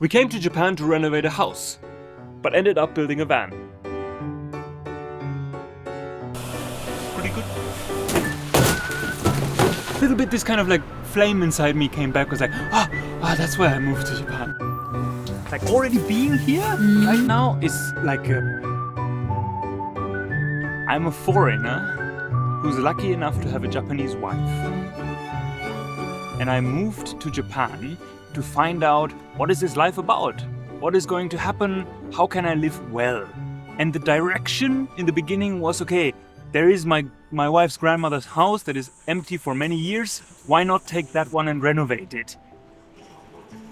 We came to Japan to renovate a house, but ended up building a van. Pretty good. A little bit this kind of like flame inside me came back, was like, that's why I moved to Japan. Like already being here right now is like I'm a foreigner who's lucky enough to have a Japanese wife. And I moved to Japan to find out what is this life about? What is going to happen? How can I live well? And the direction in the beginning was, okay, there is my wife's grandmother's house that is empty for many years. Why not take that one and renovate it?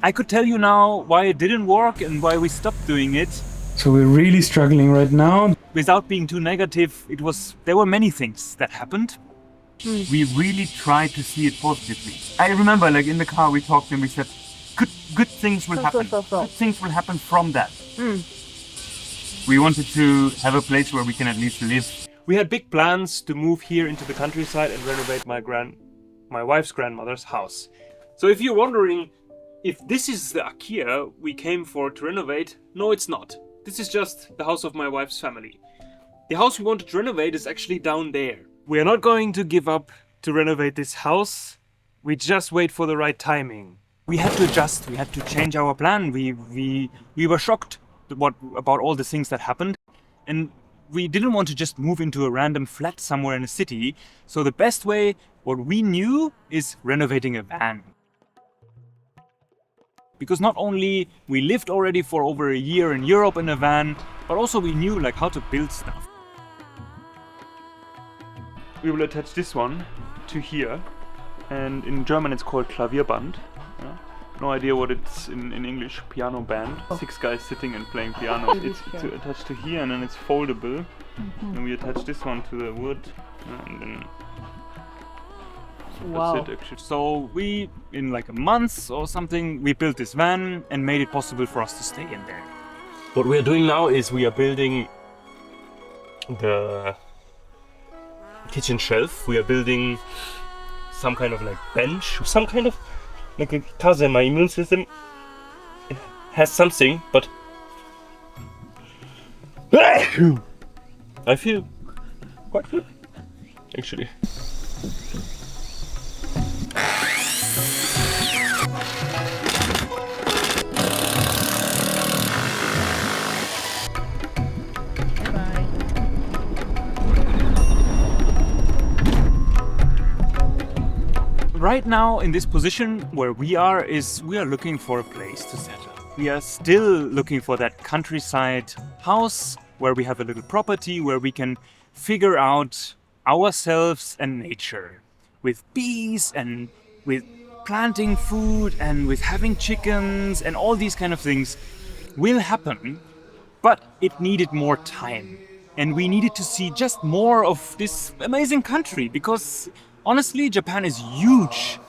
I could tell you now why it didn't work and why we stopped doing it. So we're really struggling right now. Without being too negative, there were many things that happened. We really tried to see it positively. I remember, like in the car, we talked and we said, good things will happen. Good things will happen from that. We wanted to have a place where we can at least live. We had big plans to move here into the countryside and renovate my wife's grandmother's house. So if you're wondering if this is the IKEA we came for to renovate, no, it's not. This is just the house of my wife's family. The house we wanted to renovate is actually down there. We are not going to give up to renovate this house. We just wait for the right timing. We had to adjust. We had to change our plan. We were shocked about all the things that happened, and we didn't want to just move into a random flat somewhere in a city. So the best way, what we knew, is renovating a van. Because not only we lived already for over a year in Europe in a van, but also we knew like how to build stuff. We will attach this one to here, and in German it's called Klavierband. Yeah? No idea what it's in English, piano band. 6 guys sitting and playing piano. It's attached to here and then it's foldable. And we attach this one to the wood and then that's it actually. So we, in like a month or something, we built this van and made it possible for us to stay in there. What we are doing now is we are building the kitchen shelf. We are building some kind of like bench, some kind of like a cousin. My immune system has something, but I feel quite good actually. Right now, in this position where we are looking for a place to settle. We are still looking for that countryside house where we have a little property where we can figure out ourselves and nature. With bees and with planting food and with having chickens and all these kind of things will happen, but it needed more time. And we needed to see just more of this amazing country because honestly, Japan is huge.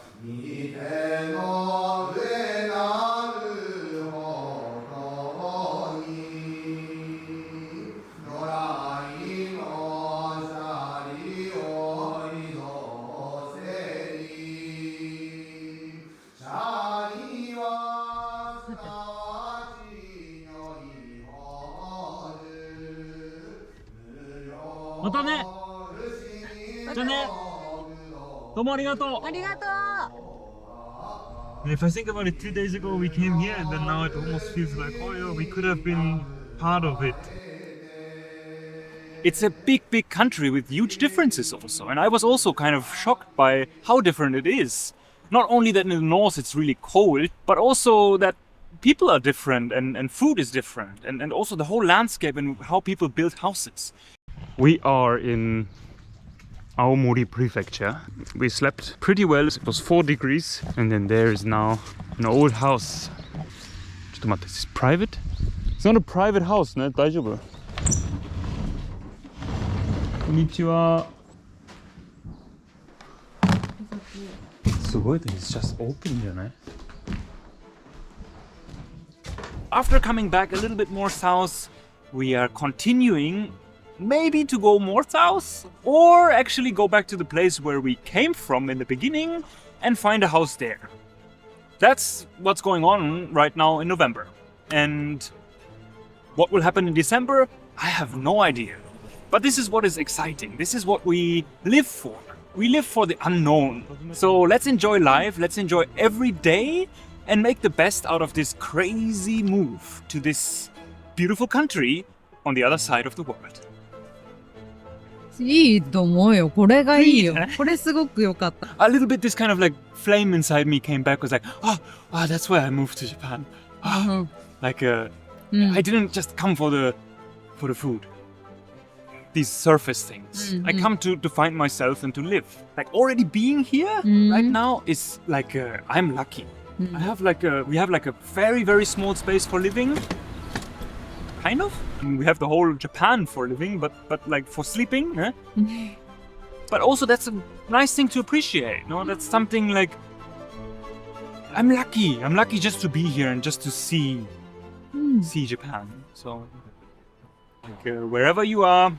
If I think about it, 2 days ago we came here and then now it almost feels like, oh yeah, we could have been part of it. It's a big country with huge differences also. And I was also kind of shocked by how different it is. Not only that in the north it's really cold, but also that people are different and food is different. And also the whole landscape and how people build houses. We are in Aomori Prefecture. We slept pretty well. It was 4 degrees. And then there is now an old house. This is private? It's not a private house, ne? 大丈夫? Konnichiwa. It's just open here, ne? After coming back a little bit more south, we are continuing maybe to go more south or actually go back to the place where we came from in the beginning and find a house there. that's what's going on right now in November. And what will happen in December, I have no idea. But this is what is exciting. This is what we live for. We live for the unknown. So let's enjoy life, let's enjoy every day and make the best out of this crazy move to this beautiful country on the other side of the world. いいと思うよ。これがいいよいいね。これすごく良かった。A little bit this kind of like flame inside me came back, was like, that's why I moved to Japan. Like I didn't just come for the food. These surface things. I come to find myself and to live. Like already being here right now is like I'm lucky. I have like we have like a very, very small space for living. Kind of. We have the whole Japan for living, but like for sleeping. But also that's a nice thing to appreciate. No, that's something like I'm lucky. I'm lucky just to be here and just to see Japan. So like, wherever you are,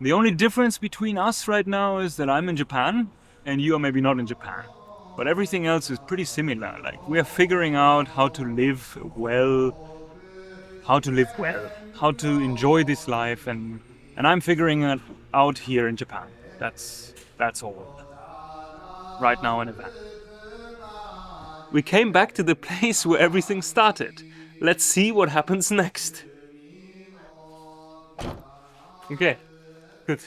the only difference between us right now is that I'm in Japan and you are maybe not in Japan. But everything else is pretty similar. Like we are figuring out how to live well, how to enjoy this life, and I'm figuring it out here in Japan. That's all. Right now in Japan. We came back to the place where everything started. Let's see what happens next. Okay, good.